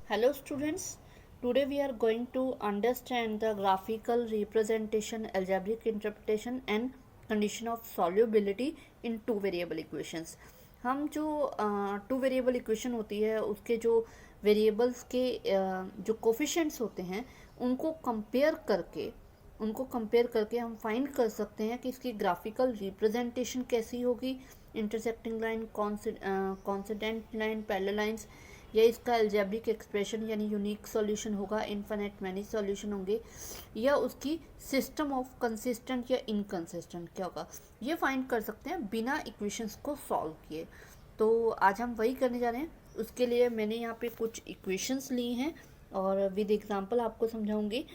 Hello students, today we are going to understand the graphical representation, algebraic interpretation and condition of solubility in two variable equations. हम जो two variable equation होती है उसके जो variables के जो coefficients होते हैं उनको कंपेयर करके हम फाइंड कर सकते हैं कि इसकी ग्राफिकल रिप्रेजेंटेशन कैसी होगी, intersecting line, coincident line, parallel lines, या इसका अलजेब्रिक एक्सप्रेशन यानी यूनिक सॉल्यूशन होगा, इनफिनिट मैनी सॉल्यूशन होंगे, या उसकी सिस्टम ऑफ कंसिस्टेंट या इनकंसिस्टेंट क्या होगा, ये फाइंड कर सकते हैं बिना इक्वेशंस को सॉल्व किए। तो आज हम वही करने जा रहे हैं। उसके लिए मैंने यहाँ पे कुछ इक्वेशंस ली हैं और विद एग्जांपल आपको समझाऊंगी,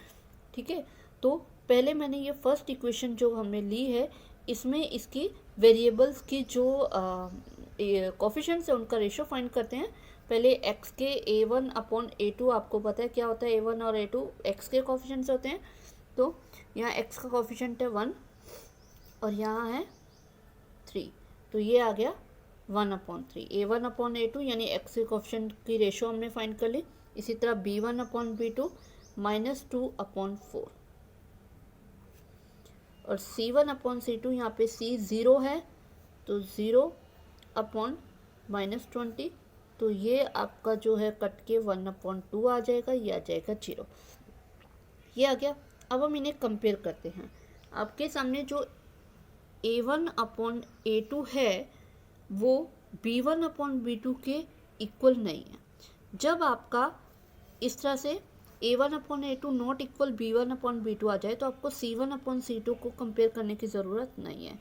ठीक है। तो पहले मैंने ये फर्स्ट इक्वेशन जो हमने ली है इसमें इसकी वेरिएबल्स की जो कोफिशिएंट्स है उनका रेशियो फाइंड करते हैं। पहले x के a1 अपॉन a2, आपको पता है क्या होता है a1 और a2, x के कोफिशिएंट्स होते हैं। तो यहाँ x का कोफिशिएंट है 1 और यहाँ है 3, तो ये आ गया 1/3। a1 अपॉन a2 यानी x के कोफिशिएंट की रेशियो हमने फाइंड कर ली। इसी तरह b1 अपॉन b2 -2/4 और c1 अपॉन c2, यहाँ पे c 0 है तो 0/-20, तो ये आपका जो है कट के 1/2 आ जाएगा, ये आ जाएगा 0, ये आ गया। अब हम इन्हें कंपेयर करते हैं। आपके सामने जो a1 अपॉन a2 है वो b1 अपॉन b2 के इक्वल नहीं है। जब आपका इस तरह से a1 upon a2 not equal b1 upon b2 आ जाए तो आपको c1 अपॉन c2 को कंपेयर करने की ज़रूरत नहीं है,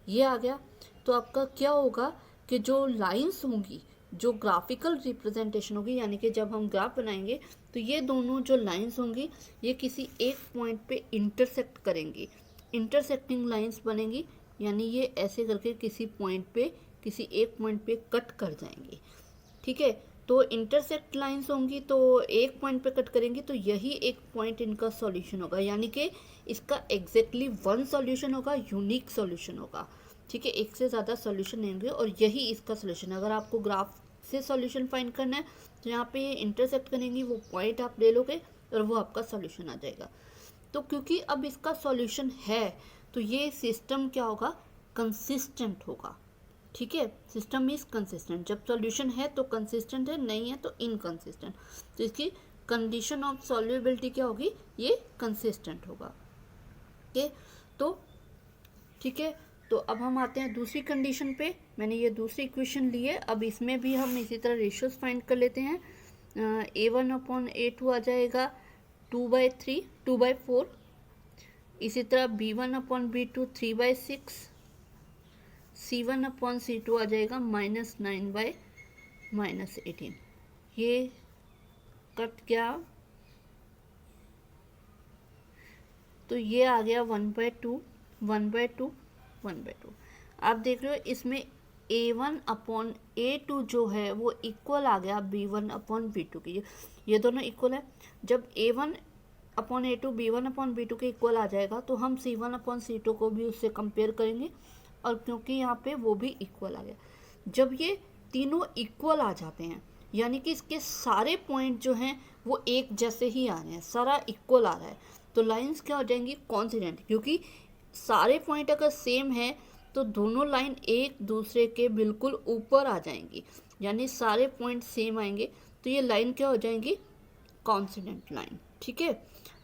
ये आ गया। तो आपका क्या होगा कि जो लाइंस होंगी, जो ग्राफिकल रिप्रेजेंटेशन होगी, यानी कि जब हम ग्राफ बनाएंगे तो ये दोनों जो लाइंस होंगी ये किसी एक पॉइंट पे इंटरसेक्ट करेंगी, इंटरसेक्टिंग लाइंस बनेंगी, यानी ये ऐसे करके किसी पॉइंट पे, किसी एक पॉइंट पे कट कर जाएंगी, ठीक है। तो इंटरसेक्ट लाइंस होंगी तो एक पॉइंट पे कट करेंगी, तो यही एक पॉइंट इनका सॉल्यूशन होगा, यानी कि इसका एग्जैक्टली वन सॉल्यूशन होगा, यूनिक सॉल्यूशन होगा, ठीक है। एक से ज़्यादा सॉल्यूशन नहीं होंगे और यही इसका सॉल्यूशन है। अगर आपको ग्राफ से सॉल्यूशन फाइंड करना है तो यहाँ पे इंटरसेक्ट करेंगी, वो पॉइंट आप ले लोगे और वो आपका सॉल्यूशन आ जाएगा। तो क्योंकि अब इसका सॉल्यूशन है तो ये सिस्टम क्या होगा, कंसिस्टेंट होगा, ठीक है। सिस्टम इज कंसिस्टेंट, जब सॉल्यूशन है तो कंसिस्टेंट है, नहीं है तो इनकंसिस्टेंट। तो इसकी कंडीशन ऑफ सॉल्युबिलिटी क्या होगी, ये कंसिस्टेंट होगा, ठीक। तो ठीक है, तो अब हम आते हैं दूसरी कंडीशन पे। मैंने ये दूसरी इक्वेशन ली है, अब इसमें भी हम इसी तरह रेशियोज फाइंड कर लेते हैं। a1 अपॉन a2 आ जाएगा 2/4, इसी तरह b1 upon b2 3/6, c1 upon c2 आ जाएगा -9/-18, ये कट गया, तो ये आ गया 1/2, 1/2, 1/2। आप देख रहे हो इसमें a1 अपॉन a2 जो है वो इक्वल आ गया b1 अपॉन b2 की, ये दोनों इक्वल है। जब a1 upon a2 b1 upon b2 के इक्वल आ जाएगा तो हम c1 अपॉन c2 को भी उससे कंपेयर करेंगे, और क्योंकि यहाँ पे वो भी इक्वल आ गया, जब ये तीनों इक्वल आ जाते हैं यानी कि इसके सारे पॉइंट जो हैं वो एक जैसे ही आ रहे हैं, सारा इक्वल आ रहा है, तो लाइंस क्या हो जाएंगी, कॉन्सिडेंट, क्योंकि सारे पॉइंट अगर सेम है तो दोनों लाइन एक दूसरे के बिल्कुल ऊपर आ जाएंगी, यानी सारे पॉइंट सेम आएंगे, तो ये लाइन क्या हो जाएंगी, कॉन्सिडेंट लाइन, ठीक है,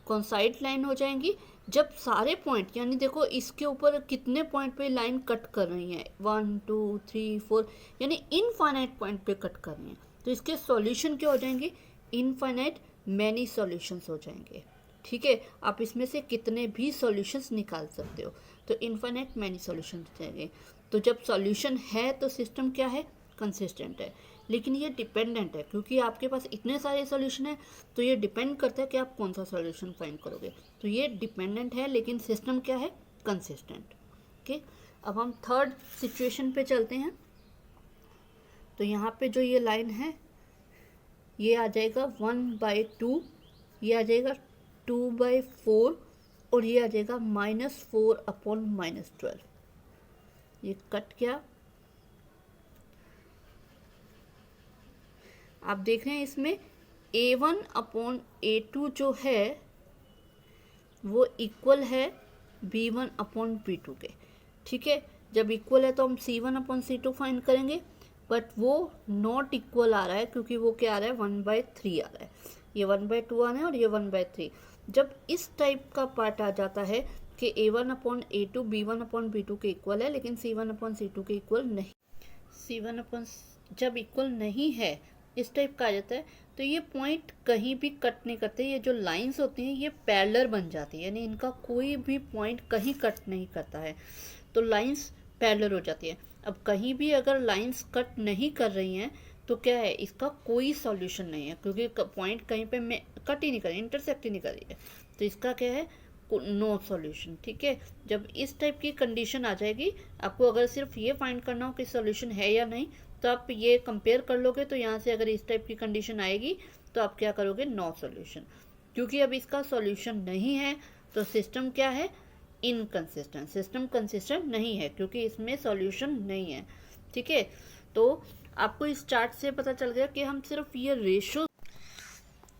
कॉन्साइड लाइन हो जाएंगी। जब सारे पॉइंट, यानी देखो इसके ऊपर कितने पॉइंट पे लाइन कट कर रही है, 1 2 3 4, यानी इनफाइनाइट पॉइंट पे कट कर रही हैं, तो इसके सॉल्यूशन क्या हो जाएंगे, इनफाइनाइट मैनी सॉल्यूशंस हो जाएंगे, ठीक है। आप इसमें से कितने भी सॉल्यूशंस निकाल सकते हो, तो इनफाइनाइट मैनी सॉल्यूशंस चाहिए। तो जब सॉल्यूशन है तो सिस्टम क्या है, कंसिस्टेंट है, लेकिन ये डिपेंडेंट है, क्योंकि आपके पास इतने सारे सॉल्यूशन है तो ये डिपेंड करता है कि आप कौन सा सॉल्यूशन फाइंड करोगे। तो ये डिपेंडेंट है लेकिन सिस्टम क्या है, कंसिस्टेंट, ओके। अब हम थर्ड सिचुएशन पे चलते हैं। तो यहाँ पे जो ये लाइन है ये आ जाएगा 1/2, ये आ जाएगा 2/4 और ये आ जाएगा -4/-12, ये कट गया। आप देख रहे हैं इसमें A1/A2 जो है वो इक्वल है B1/B2 के, ठीक है। जब इक्वल है तो हम C1/C2 फाइंड करेंगे, बट वो नॉट इक्वल आ रहा है क्योंकि वो क्या आ रहा है 1/3 आ रहा है, ये 1/2 आ रहा है और ये 1/3। जब इस टाइप का पार्ट आ जाता है कि A1/A2 B1/B2 के इक्वल है लेकिन C1/C2 के इक्वल नहीं, जब इक्वल नहीं है, इस टाइप का आ जाता है, तो ये पॉइंट कहीं भी कट नहीं करते। ये जो लाइंस होती हैं ये पैरेलल बन जाती है, यानी इनका कोई भी पॉइंट कहीं कट नहीं करता है, तो लाइंस पैरेलल हो जाती है। अब कहीं भी अगर लाइंस कट नहीं कर रही हैं तो क्या है, इसका कोई सॉल्यूशन नहीं है क्योंकि पॉइंट कहीं पे कट ही नहीं कर रही, इंटरसेक्ट ही नहीं कर रही है, तो इसका क्या है, नो सॉल्यूशन, ठीक है। जब इस टाइप की कंडीशन आ जाएगी, आपको अगर सिर्फ ये फाइंड करना हो कि सॉल्यूशन है या नहीं, तो आप ये कंपेयर कर लोगे, तो यहाँ से अगर इस टाइप की कंडीशन आएगी तो आप क्या करोगे, नो सॉल्यूशन। क्योंकि अब इसका सॉल्यूशन नहीं है तो सिस्टम क्या है, इनकंसिस्टेंट, सिस्टम कंसिस्टेंट नहीं है क्योंकि इसमें सॉल्यूशन नहीं है, ठीक है। तो आपको इस चार्ट से पता चल गया कि हम सिर्फ ये रेशो,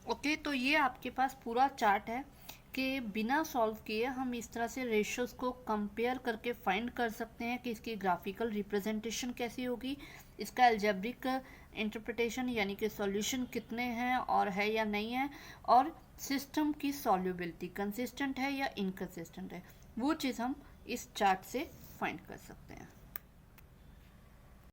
ओके, तो ये आपके पास पूरा चार्ट है कि बिना सॉल्व किए हम इस तरह से रेशियोज को कंपेयर करके फाइंड कर सकते हैं कि इसकी ग्राफिकल रिप्रेजेंटेशन कैसी होगी, इसका अलजेब्रिक इंटरप्रिटेशन यानी कि सॉल्यूशन कितने हैं और है या नहीं है, और सिस्टम की सॉल्युबिलिटी कंसिस्टेंट है या इनकंसिस्टेंट है, वो चीज़ हम इस चार्ट से फाइंड कर सकते हैं।